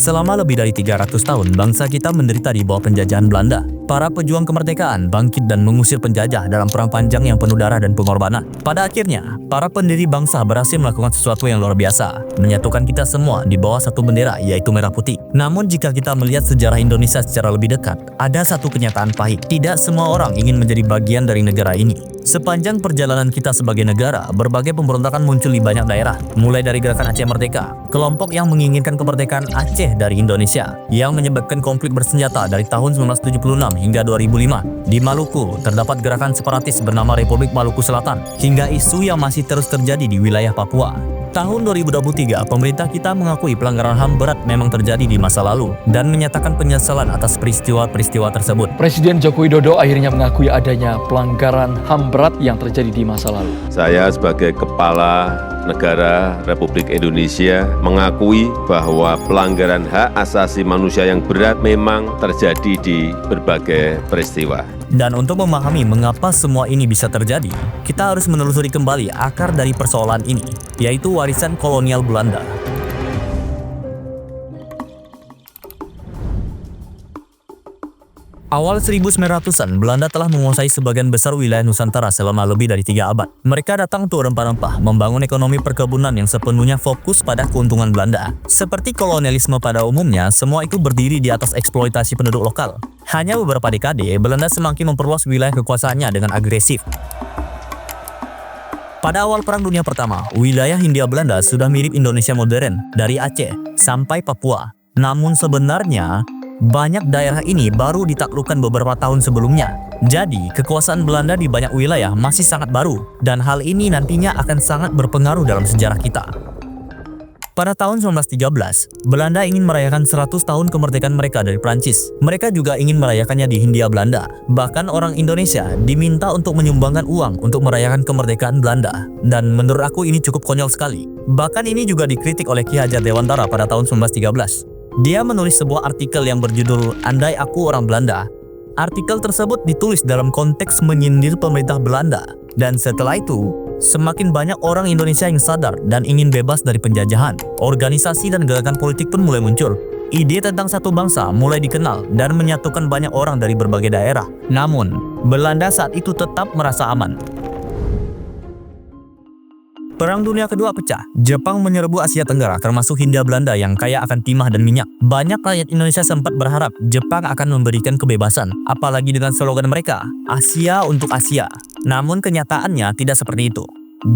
Selama lebih dari 300 tahun, bangsa kita menderita di bawah penjajahan Belanda. Para pejuang kemerdekaan bangkit dan mengusir penjajah dalam perang panjang yang penuh darah dan pengorbanan. Pada akhirnya, para pendiri bangsa berhasil melakukan sesuatu yang luar biasa, menyatukan kita semua di bawah satu bendera, yaitu merah putih. Namun jika kita melihat sejarah Indonesia secara lebih dekat, ada satu kenyataan pahit. Tidak semua orang ingin menjadi bagian dari negara ini. Sepanjang perjalanan kita sebagai negara, berbagai pemberontakan muncul di banyak daerah, mulai dari Gerakan Aceh Merdeka, kelompok yang menginginkan kemerdekaan Aceh dari Indonesia, yang menyebabkan konflik bersenjata dari tahun 1976 hingga 2005. Di Maluku, terdapat gerakan separatis bernama Republik Maluku Selatan, hingga isu yang masih terus terjadi di wilayah Papua. Tahun 2023, pemerintah kita mengakui pelanggaran HAM berat memang terjadi di masa lalu dan menyatakan penyesalan atas peristiwa-peristiwa tersebut. Presiden Joko Widodo akhirnya mengakui adanya pelanggaran HAM berat yang terjadi di masa lalu. Saya sebagai Kepala Negara Republik Indonesia mengakui bahwa pelanggaran hak asasi manusia yang berat memang terjadi di berbagai peristiwa. Dan untuk memahami mengapa semua ini bisa terjadi, kita harus menelusuri kembali akar dari persoalan ini, yaitu warisan kolonial Belanda. Awal 1900-an, Belanda telah menguasai sebagian besar wilayah Nusantara selama lebih dari 3 abad. Mereka datang untuk rempah-rempah, membangun ekonomi perkebunan yang sepenuhnya fokus pada keuntungan Belanda. Seperti kolonialisme pada umumnya, semua itu berdiri di atas eksploitasi penduduk lokal. Hanya beberapa dekade, Belanda semakin memperluas wilayah kekuasaannya dengan agresif. Pada awal Perang Dunia Pertama, wilayah Hindia Belanda sudah mirip Indonesia modern, dari Aceh sampai Papua. Namun sebenarnya, banyak daerah ini baru ditaklukkan beberapa tahun sebelumnya. Jadi, kekuasaan Belanda di banyak wilayah masih sangat baru, dan hal ini nantinya akan sangat berpengaruh dalam sejarah kita. Pada tahun 1913, Belanda ingin merayakan 100 tahun kemerdekaan mereka dari Prancis. Mereka juga ingin merayakannya di Hindia Belanda. Bahkan orang Indonesia diminta untuk menyumbangkan uang untuk merayakan kemerdekaan Belanda. Dan menurut aku ini cukup konyol sekali. Bahkan ini juga dikritik oleh Ki Hajar Dewantara pada tahun 1913. Dia menulis sebuah artikel yang berjudul "Andai Aku Orang Belanda". Artikel tersebut ditulis dalam konteks menyindir pemerintah Belanda. Dan setelah itu, semakin banyak orang Indonesia yang sadar dan ingin bebas dari penjajahan. Organisasi dan gerakan politik pun mulai muncul. Ide tentang satu bangsa mulai dikenal dan menyatukan banyak orang dari berbagai daerah. Namun, Belanda saat itu tetap merasa aman. Perang Dunia Kedua pecah. Jepang menyerbu Asia Tenggara termasuk Hindia Belanda yang kaya akan timah dan minyak. Banyak rakyat Indonesia sempat berharap Jepang akan memberikan kebebasan, apalagi dengan slogan mereka, Asia untuk Asia. Namun kenyataannya tidak seperti itu.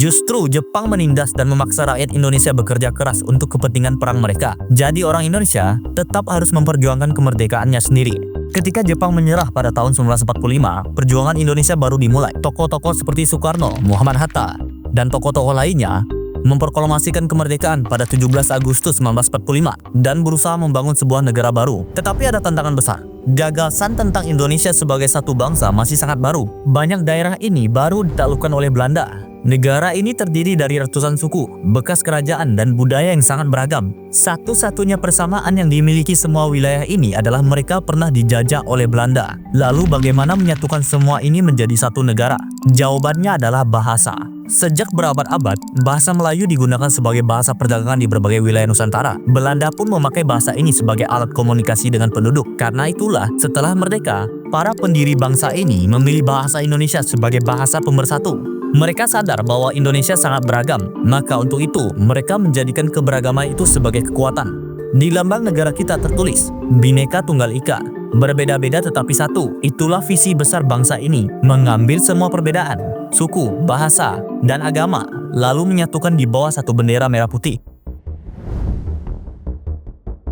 Justru Jepang menindas dan memaksa rakyat Indonesia bekerja keras untuk kepentingan perang mereka. Jadi orang Indonesia tetap harus memperjuangkan kemerdekaannya sendiri. Ketika Jepang menyerah pada tahun 1945, perjuangan Indonesia baru dimulai. Tokoh-tokoh seperti Soekarno, Muhammad Hatta, dan tokoh-tokoh lainnya memproklamasikan kemerdekaan pada 17 Agustus 1945 dan berusaha membangun sebuah negara baru. Tetapi ada tantangan besar. Gagasan tentang Indonesia sebagai satu bangsa masih sangat baru. Banyak daerah ini baru ditaklukkan oleh Belanda. Negara ini terdiri dari ratusan suku, bekas kerajaan, dan budaya yang sangat beragam. Satu-satunya persamaan yang dimiliki semua wilayah ini adalah mereka pernah dijajah oleh Belanda. Lalu bagaimana menyatukan semua ini menjadi satu negara? Jawabannya adalah bahasa. Sejak berabad-abad, bahasa Melayu digunakan sebagai bahasa perdagangan di berbagai wilayah Nusantara. Belanda pun memakai bahasa ini sebagai alat komunikasi dengan penduduk. Karena itulah, setelah merdeka, para pendiri bangsa ini memilih bahasa Indonesia sebagai bahasa pemersatu. Mereka sadar bahwa Indonesia sangat beragam, maka untuk itu mereka menjadikan keberagaman itu sebagai kekuatan. Di lambang negara kita tertulis, Bhinneka Tunggal Ika, berbeda-beda tetapi satu. Itulah visi besar bangsa ini, mengambil semua perbedaan, suku, bahasa, dan agama, lalu menyatukan di bawah satu bendera merah putih.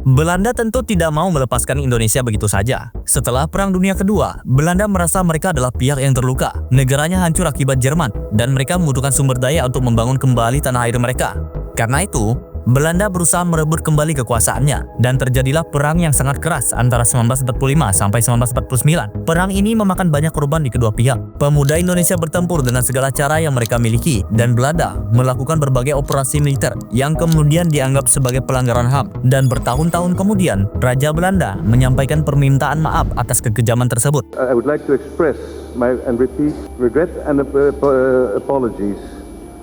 Belanda tentu tidak mau melepaskan Indonesia begitu saja. Setelah Perang Dunia Kedua, Belanda merasa mereka adalah pihak yang terluka. Negaranya hancur akibat Jerman, dan mereka membutuhkan sumber daya untuk membangun kembali tanah air mereka. Karena itu, Belanda berusaha merebut kembali kekuasaannya, dan terjadilah perang yang sangat keras antara 1945 sampai 1949. Perang ini memakan banyak korban di kedua pihak. Pemuda Indonesia bertempur dengan segala cara yang mereka miliki, dan Belanda melakukan berbagai operasi militer yang kemudian dianggap sebagai pelanggaran HAM. Dan bertahun-tahun kemudian, Raja Belanda menyampaikan permintaan maaf atas kekejaman tersebut. I would like to express my and repeat regret and apologies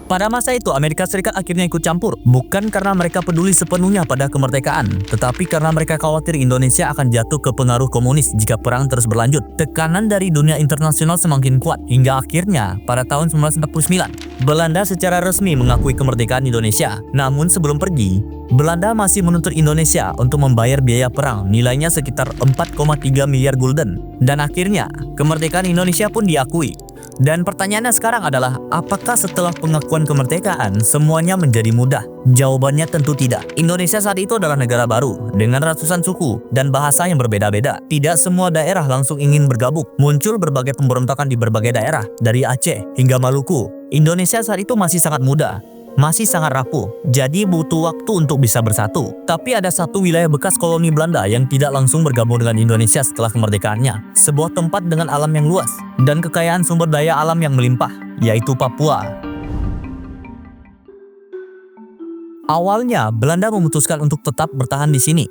Pada masa itu, Amerika Serikat akhirnya ikut campur, bukan karena mereka peduli sepenuhnya pada kemerdekaan, tetapi karena mereka khawatir Indonesia akan jatuh ke pengaruh komunis jika perang terus berlanjut. Tekanan dari dunia internasional semakin kuat, hingga akhirnya pada tahun 1949, Belanda secara resmi mengakui kemerdekaan Indonesia. Namun sebelum pergi, Belanda masih menuntut Indonesia untuk membayar biaya perang nilainya sekitar 4,3 miliar gulden. Dan akhirnya, kemerdekaan Indonesia pun diakui. Dan pertanyaannya sekarang adalah, apakah setelah pengakuan kemerdekaan semuanya menjadi mudah? Jawabannya tentu tidak. Indonesia saat itu adalah negara baru dengan ratusan suku dan bahasa yang berbeda-beda. Tidak semua daerah langsung ingin bergabung. Muncul berbagai pemberontakan di berbagai daerah, dari Aceh hingga Maluku. Indonesia saat itu masih sangat muda, masih sangat rapuh, jadi butuh waktu untuk bisa bersatu. Tapi ada satu wilayah bekas koloni Belanda yang tidak langsung bergabung dengan Indonesia setelah kemerdekaannya. Sebuah tempat dengan alam yang luas dan kekayaan sumber daya alam yang melimpah, yaitu Papua. Awalnya, Belanda memutuskan untuk tetap bertahan di sini.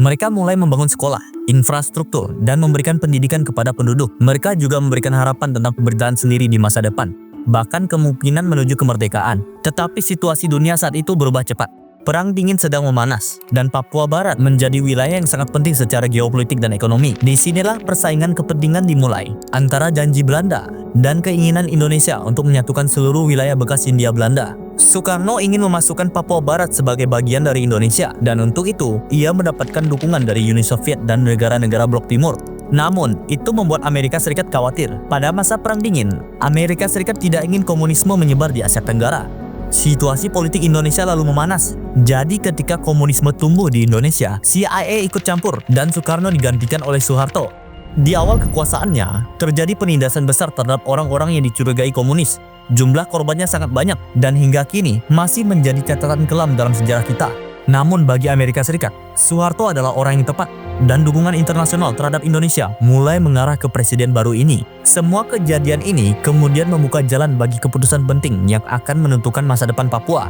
Mereka mulai membangun sekolah, infrastruktur, dan memberikan pendidikan kepada penduduk. Mereka juga memberikan harapan tentang pemberdayaan sendiri di masa depan, bahkan kemungkinan menuju kemerdekaan. Tetapi situasi dunia saat itu berubah cepat. Perang dingin sedang memanas, dan Papua Barat menjadi wilayah yang sangat penting secara geopolitik dan ekonomi. Disinilah persaingan kepentingan dimulai antara janji Belanda dan keinginan Indonesia untuk menyatukan seluruh wilayah bekas Hindia Belanda. Soekarno ingin memasukkan Papua Barat sebagai bagian dari Indonesia, dan untuk itu ia mendapatkan dukungan dari Uni Soviet dan negara-negara Blok Timur. Namun, itu membuat Amerika Serikat khawatir. Pada masa Perang Dingin, Amerika Serikat tidak ingin komunisme menyebar di Asia Tenggara. Situasi politik Indonesia lalu memanas. Jadi ketika komunisme tumbuh di Indonesia, CIA ikut campur dan Soekarno digantikan oleh Soeharto. Di awal kekuasaannya, terjadi penindasan besar terhadap orang-orang yang dicurigai komunis. Jumlah korbannya sangat banyak dan hingga kini masih menjadi catatan kelam dalam sejarah kita. Namun bagi Amerika Serikat, Soeharto adalah orang yang tepat, dan dukungan internasional terhadap Indonesia mulai mengarah ke presiden baru ini. Semua kejadian ini kemudian membuka jalan bagi keputusan penting yang akan menentukan masa depan Papua.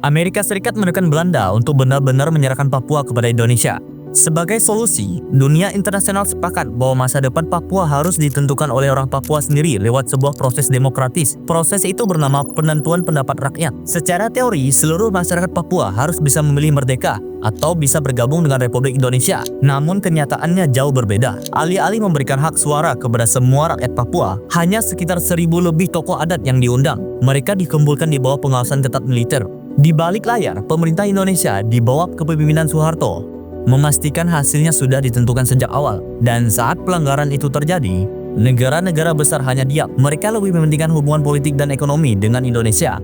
Amerika Serikat menekan Belanda untuk benar-benar menyerahkan Papua kepada Indonesia. Sebagai solusi, dunia internasional sepakat bahwa masa depan Papua harus ditentukan oleh orang Papua sendiri lewat sebuah proses demokratis. Proses itu bernama penentuan pendapat rakyat. Secara teori, seluruh masyarakat Papua harus bisa memilih merdeka atau bisa bergabung dengan Republik Indonesia. Namun kenyataannya jauh berbeda. Alih-alih memberikan hak suara kepada semua rakyat Papua, hanya sekitar 1.000 lebih tokoh adat yang diundang. Mereka dikumpulkan di bawah pengawasan ketat militer. Di balik layar, pemerintah Indonesia di bawah kepemimpinan Soeharto memastikan hasilnya sudah ditentukan sejak awal. Dan saat pelanggaran itu terjadi, negara-negara besar hanya diam. Mereka lebih mementingkan hubungan politik dan ekonomi dengan Indonesia.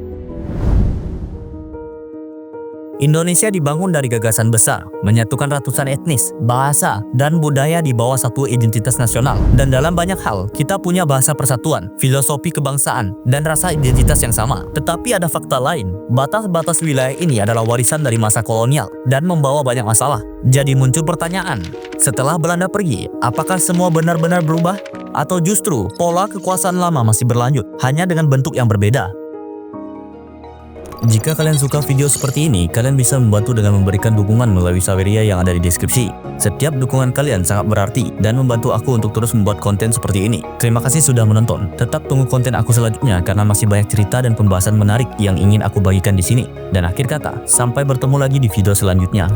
Indonesia dibangun dari gagasan besar, menyatukan ratusan etnis, bahasa, dan budaya di bawah satu identitas nasional. Dan dalam banyak hal, kita punya bahasa persatuan, filosofi kebangsaan, dan rasa identitas yang sama. Tetapi ada fakta lain, batas-batas wilayah ini adalah warisan dari masa kolonial, dan membawa banyak masalah. Jadi muncul pertanyaan, setelah Belanda pergi, apakah semua benar-benar berubah? Atau justru, pola kekuasaan lama masih berlanjut, hanya dengan bentuk yang berbeda? Jika kalian suka video seperti ini, kalian bisa membantu dengan memberikan dukungan melalui Saweria yang ada di deskripsi. Setiap dukungan kalian sangat berarti dan membantu aku untuk terus membuat konten seperti ini. Terima kasih sudah menonton. Tetap tunggu konten aku selanjutnya karena masih banyak cerita dan pembahasan menarik yang ingin aku bagikan di sini. Dan akhir kata, sampai bertemu lagi di video selanjutnya.